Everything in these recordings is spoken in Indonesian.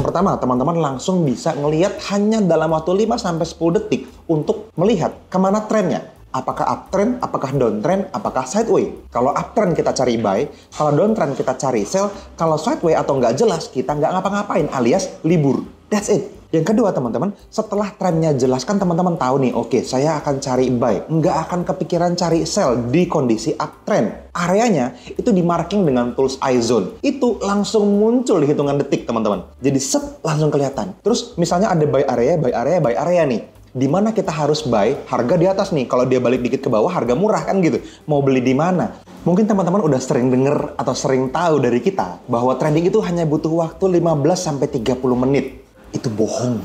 Yang pertama, teman-teman langsung bisa ngelihat hanya dalam waktu 5-10 detik untuk melihat kemana trennya. Apakah uptrend, apakah downtrend, apakah sideway. Kalau uptrend kita cari buy, kalau downtrend kita cari sell, kalau sideway atau nggak jelas kita nggak ngapa-ngapain alias libur. That's it. Yang kedua teman-teman, setelah trennya jelas kan teman-teman tahu nih, oke, saya akan cari buy. Nggak akan kepikiran cari sell di kondisi uptrend. Areanya itu di marking dengan tools iZone. Itu langsung muncul di hitungan detik teman-teman. Jadi set langsung kelihatan. Terus misalnya ada buy area, buy area, buy area nih. Di mana kita harus buy, harga di atas nih. Kalau dia balik dikit ke bawah, harga murah kan gitu. Mau beli di mana? Mungkin teman-teman udah sering denger atau sering tahu dari kita bahwa trading itu hanya butuh waktu 15-30 menit. Itu bohong.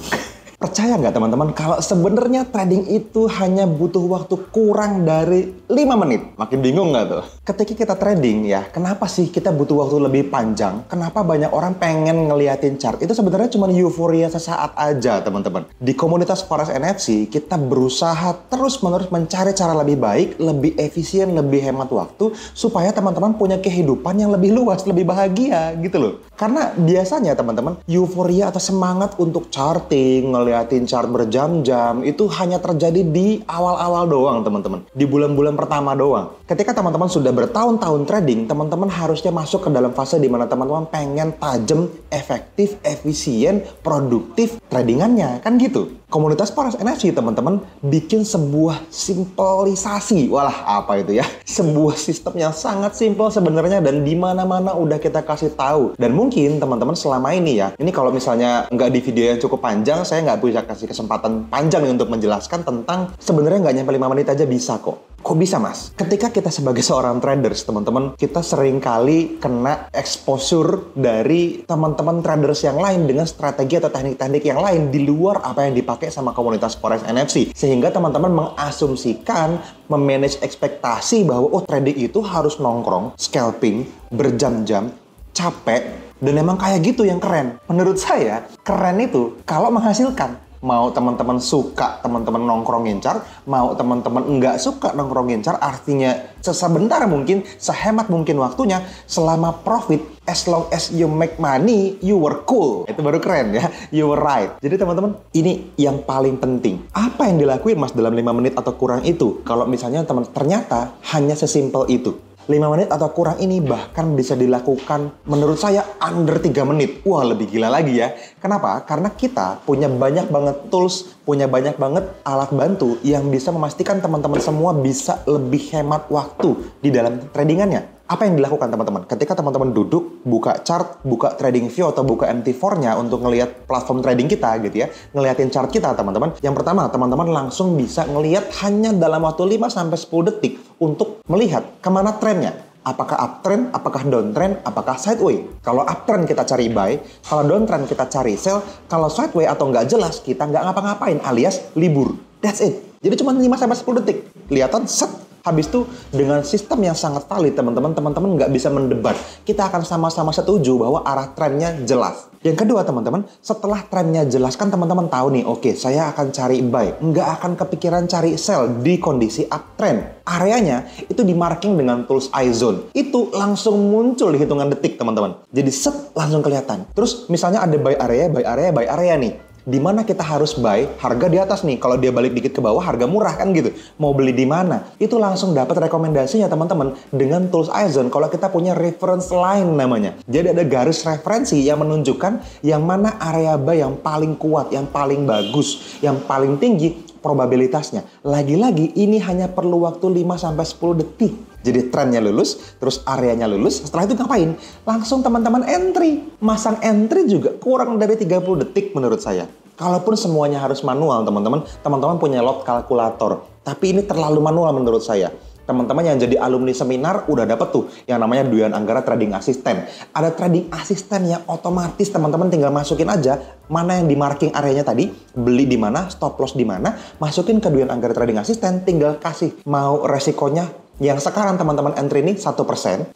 Percaya nggak teman-teman kalau sebenarnya trading itu hanya butuh waktu kurang dari 5 menit? Makin bingung nggak tuh? Ketika kita trading ya, kenapa sih kita butuh waktu lebih panjang? Kenapa banyak orang pengen ngeliatin chart? Itu sebenarnya cuma euforia sesaat aja teman-teman. Di komunitas Forex NFC, kita berusaha terus-menerus mencari cara lebih baik, lebih efisien, lebih hemat waktu, supaya teman-teman punya kehidupan yang lebih luas, lebih bahagia gitu loh. Karena biasanya teman-teman, euforia atau semangat untuk charting, ngeliatin chart berjam-jam, itu hanya terjadi di awal-awal doang teman-teman. Di bulan-bulan pertama doang. Ketika teman-teman sudah bertahun-tahun trading, teman-teman harusnya masuk ke dalam fase di mana teman-teman pengen tajam, efektif, efisien, produktif tradingannya. Kan gitu. Komunitas Forex NFC teman-teman bikin sebuah simplisasi. Walah, apa itu ya? Sebuah sistem yang sangat simpel sebenarnya dan di mana-mana udah kita kasih tahu. Dan mungkin teman-teman selama ini ya, ini kalau misalnya nggak di video yang cukup panjang, saya nggak bisa kasih kesempatan panjang nih untuk menjelaskan tentang sebenarnya nggak nyampe 5 menit aja bisa kok. Kok bisa mas? Ketika kita sebagai seorang traders teman-teman, kita sering kali kena exposure dari teman-teman traders yang lain dengan strategi atau teknik-teknik yang lain di luar apa yang dipakai sama komunitas Forex NFC. Sehingga teman-teman mengasumsikan, memanage ekspektasi bahwa oh trading itu harus nongkrong, scalping, berjam-jam, capek, dan emang kayak gitu yang keren. Menurut saya, keren itu kalau menghasilkan. Mau teman-teman suka teman-teman nongkrongin chart, mau teman-teman nggak suka nongkrongin chart, artinya sebentar mungkin, sehemat mungkin waktunya, selama profit, as long as you make money, you were cool. Itu baru keren ya, you were right. Jadi teman-teman, ini yang paling penting. Apa yang dilakuin mas dalam 5 menit atau kurang itu? Kalau misalnya teman ternyata hanya sesimpel itu. 5 menit atau kurang ini bahkan bisa dilakukan menurut saya under 3 menit. Wah, lebih gila lagi ya. Kenapa? Karena kita punya banyak banget tools, punya banyak banget alat bantu yang bisa memastikan teman-teman semua bisa lebih hemat waktu di dalam tradingannya. Apa yang dilakukan teman-teman? Ketika teman-teman duduk, buka chart, buka trading view atau buka MT4-nya untuk ngelihat platform trading kita gitu ya. Ngeliatin chart kita teman-teman. Yang pertama, teman-teman langsung bisa ngelihat hanya dalam waktu 5-10 detik untuk melihat kemana trennya. Apakah uptrend, apakah downtrend, apakah sideway. Kalau uptrend kita cari buy, kalau downtrend kita cari sell, kalau sideway atau nggak jelas kita nggak ngapa-ngapain alias libur. That's it. Jadi cuma 5-10 detik. Kelihatan set. Habis itu dengan sistem yang sangat valid teman-teman nggak bisa mendebat. Kita akan sama-sama setuju bahwa arah trennya jelas. Yang kedua teman-teman, setelah trennya jelas kan teman-teman tahu nih, oke, saya akan cari buy. Nggak akan kepikiran cari sell di kondisi uptrend. Areanya itu di marking dengan tools iZone. Itu langsung muncul di hitungan detik teman-teman. Jadi set langsung kelihatan. Terus misalnya ada buy area, buy area, buy area nih. Di mana kita harus buy, harga di atas nih. Kalau dia balik dikit ke bawah, harga murah kan gitu. Mau beli di mana? Itu langsung dapat rekomendasinya teman-teman dengan tools iZone. Kalau kita punya reference line namanya. Jadi ada garis referensi yang menunjukkan yang mana area buy yang paling kuat, yang paling bagus, yang paling tinggi probabilitasnya. Lagi-lagi ini hanya perlu waktu 5-10 detik. Jadi trennya lulus, terus areanya lulus, setelah itu ngapain? Langsung teman-teman entry. Masang entry juga kurang dari 30 detik menurut saya. Kalaupun semuanya harus manual teman-teman punya lot kalkulator. Tapi ini terlalu manual menurut saya. Teman-teman yang jadi alumni seminar udah dapet tuh yang namanya Duyan Anggara Trading Assistant. Ada trading assistant yang otomatis teman-teman tinggal masukin aja mana yang di marking areanya tadi, beli di mana, stop loss di mana, masukin ke Duyan Anggara Trading Assistant, tinggal kasih mau resikonya yang sekarang teman-teman entry ini 1%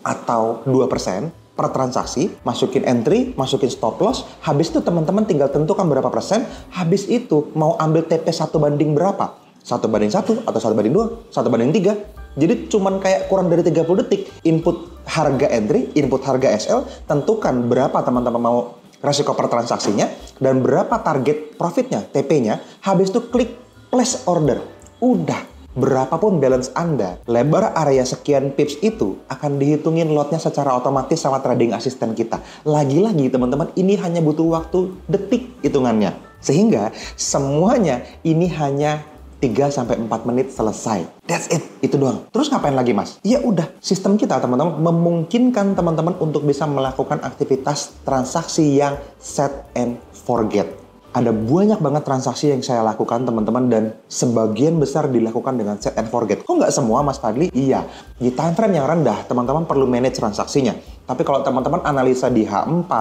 atau 2% per transaksi, masukin entry, masukin stop loss, habis itu teman-teman tinggal tentukan berapa persen, habis itu mau ambil TP 1 banding berapa? 1:1 atau 1:2, 1:3. Jadi cuman kayak kurang dari 30 detik. Input harga entry, input harga SL, tentukan berapa teman-teman mau resiko per transaksinya, dan berapa target profitnya, TP-nya. Habis itu klik place order. Udah, berapapun balance Anda, lebar area sekian pips itu akan dihitungin lotnya secara otomatis sama trading assistant kita. Lagi-lagi teman-teman, ini hanya butuh waktu detik hitungannya. Sehingga semuanya ini hanya 3-4 menit selesai. That's it. Itu doang. Terus ngapain lagi, Mas? Ya udah, sistem kita teman-teman memungkinkan teman-teman untuk bisa melakukan aktivitas transaksi yang set and forget. Ada banyak banget transaksi yang saya lakukan teman-teman, dan sebagian besar dilakukan dengan set and forget. Kok nggak semua, Mas Fadli? Iya, di time frame yang rendah teman-teman perlu manage transaksinya. Tapi kalau teman-teman analisa di H4,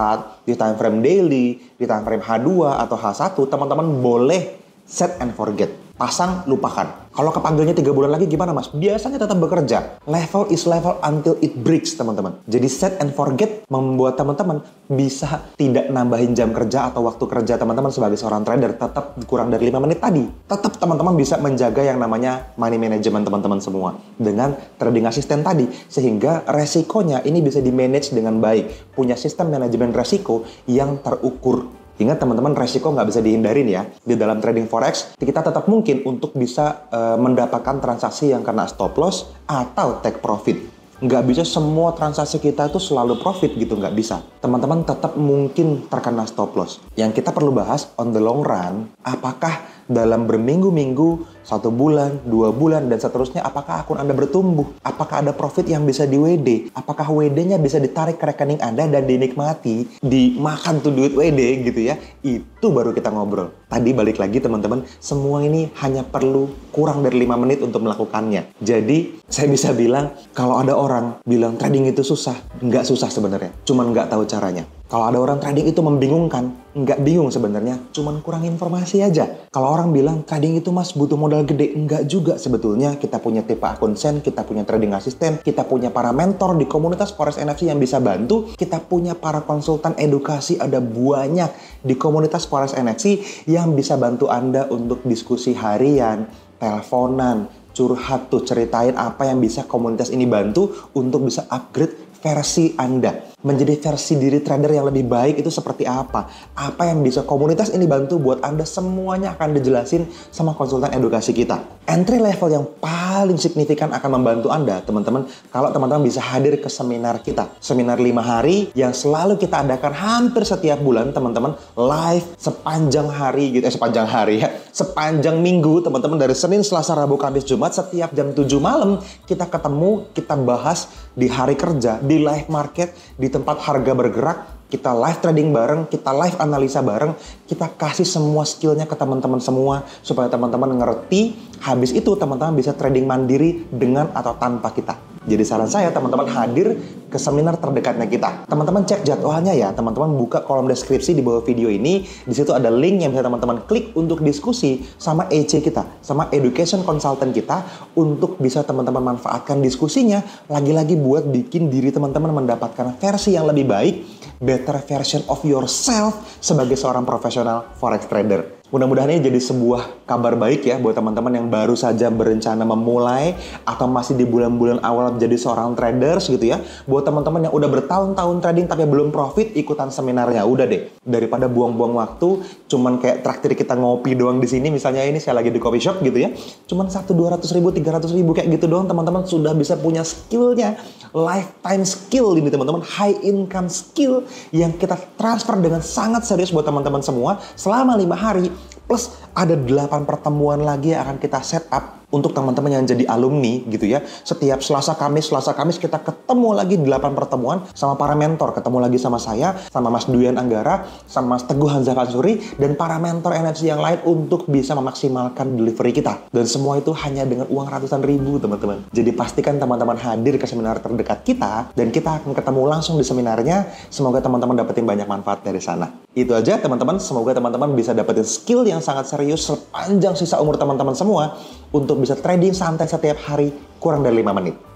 di time frame daily, di time frame H2 atau H1, teman-teman boleh set and forget. Pasang, lupakan. Kalau kepanggilnya 3 bulan lagi gimana, Mas? Biasanya tetap bekerja. Level is level until it breaks, teman-teman. Jadi set and forget membuat teman-teman bisa tidak nambahin jam kerja atau waktu kerja teman-teman sebagai seorang trader. Tetap kurang dari 5 menit tadi. Tetap teman-teman bisa menjaga yang namanya money management teman-teman semua. Dengan trading assistant tadi. Sehingga resikonya ini bisa di-manage dengan baik. Punya sistem manajemen resiko yang terukur. Ingat teman-teman, resiko nggak bisa dihindarin ya. Di dalam trading forex, kita tetap mungkin untuk bisa mendapatkan transaksi yang kena stop loss atau take profit. Nggak bisa semua transaksi kita itu selalu profit gitu, nggak bisa. Teman-teman tetap mungkin terkena stop loss. Yang kita perlu bahas on the long run, apakah dalam berminggu-minggu, 1 bulan, 2 bulan, dan seterusnya, apakah akun Anda bertumbuh? Apakah ada profit yang bisa di WD? Apakah WD-nya bisa ditarik ke rekening Anda dan dinikmati, dimakan tuh duit WD gitu ya? Itu baru kita ngobrol. Tadi balik lagi teman-teman, semua ini hanya perlu kurang dari 5 menit untuk melakukannya. Jadi, saya bisa bilang, kalau ada orang bilang trading itu susah, nggak susah sebenarnya, cuman nggak tahu caranya. Kalau ada orang trading itu membingungkan, nggak bingung sebenarnya, cuman kurang informasi aja. Kalau orang bilang trading itu Mas butuh modal gede, nggak juga sebetulnya. Kita punya tipe akun sen, kita punya trading assistant, kita punya para mentor di komunitas Forex NFC yang bisa bantu, kita punya para konsultan edukasi, ada banyak di komunitas Forex NFC yang bisa bantu Anda untuk diskusi harian, teleponan, curhat tuh, ceritain apa yang bisa komunitas ini bantu untuk bisa upgrade versi Anda. Menjadi versi diri trader yang lebih baik itu seperti apa? Apa yang bisa komunitas ini bantu buat Anda, semuanya akan dijelasin sama konsultan edukasi kita. Entry level yang paling signifikan akan membantu Anda, teman-teman, kalau teman-teman bisa hadir ke seminar kita. Seminar 5 hari yang selalu kita adakan hampir setiap bulan, teman-teman, live sepanjang hari gitu, sepanjang hari ya. Sepanjang minggu, teman-teman, dari Senin, Selasa, Rabu, Kamis, Jumat, setiap jam 7 malam kita ketemu, kita bahas di hari kerja, di live market, di tempat harga bergerak, kita live trading bareng, kita live analisa bareng, kita kasih semua skillnya ke teman-teman semua, supaya teman-teman ngerti, habis itu teman-teman bisa trading mandiri dengan atau tanpa kita. Jadi saran saya, teman-teman hadir ke seminar terdekatnya kita. Teman-teman cek jadwalnya ya, teman-teman buka kolom deskripsi di bawah video ini, di situ ada link yang bisa teman-teman klik untuk diskusi sama EC kita, sama education consultant kita, untuk bisa teman-teman manfaatkan diskusinya, lagi-lagi buat bikin diri teman-teman mendapatkan versi yang lebih baik, better version of yourself sebagai seorang profesional forex trader. Mudah-mudahan ini jadi sebuah kabar baik ya buat teman-teman yang baru saja berencana memulai atau masih di bulan-bulan awal menjadi seorang traders gitu ya. Buat teman-teman yang udah bertahun-tahun trading tapi belum profit, ikutan seminarnya. Udah deh, daripada buang-buang waktu cuman kayak traktir kita ngopi doang di sini, misalnya ini saya lagi di coffee shop gitu ya. Cuman 200 ribu, 300 ribu kayak gitu doang, teman-teman sudah bisa punya skillnya. Lifetime skill ini teman-teman, high income skill yang kita transfer dengan sangat serius buat teman-teman semua selama 5 hari. Plus ada 8 pertemuan lagi yang akan kita set up untuk teman-teman yang jadi alumni gitu ya. Setiap Selasa Kamis kita ketemu lagi 8 pertemuan sama para mentor. Ketemu lagi sama saya, sama Mas Duyan Anggara, sama Mas Teguh Hanza Fansuri, dan para mentor NFC yang lain untuk bisa memaksimalkan delivery kita. Dan semua itu hanya dengan uang ratusan ribu, teman-teman. Jadi pastikan teman-teman hadir ke seminar terdekat kita, dan kita akan ketemu langsung di seminarnya. Semoga teman-teman dapetin banyak manfaat dari sana. Itu aja teman-teman, semoga teman-teman bisa dapetin skill yang sangat serius sepanjang sisa umur teman-teman semua untuk bisa trading santai setiap hari kurang dari 5 menit.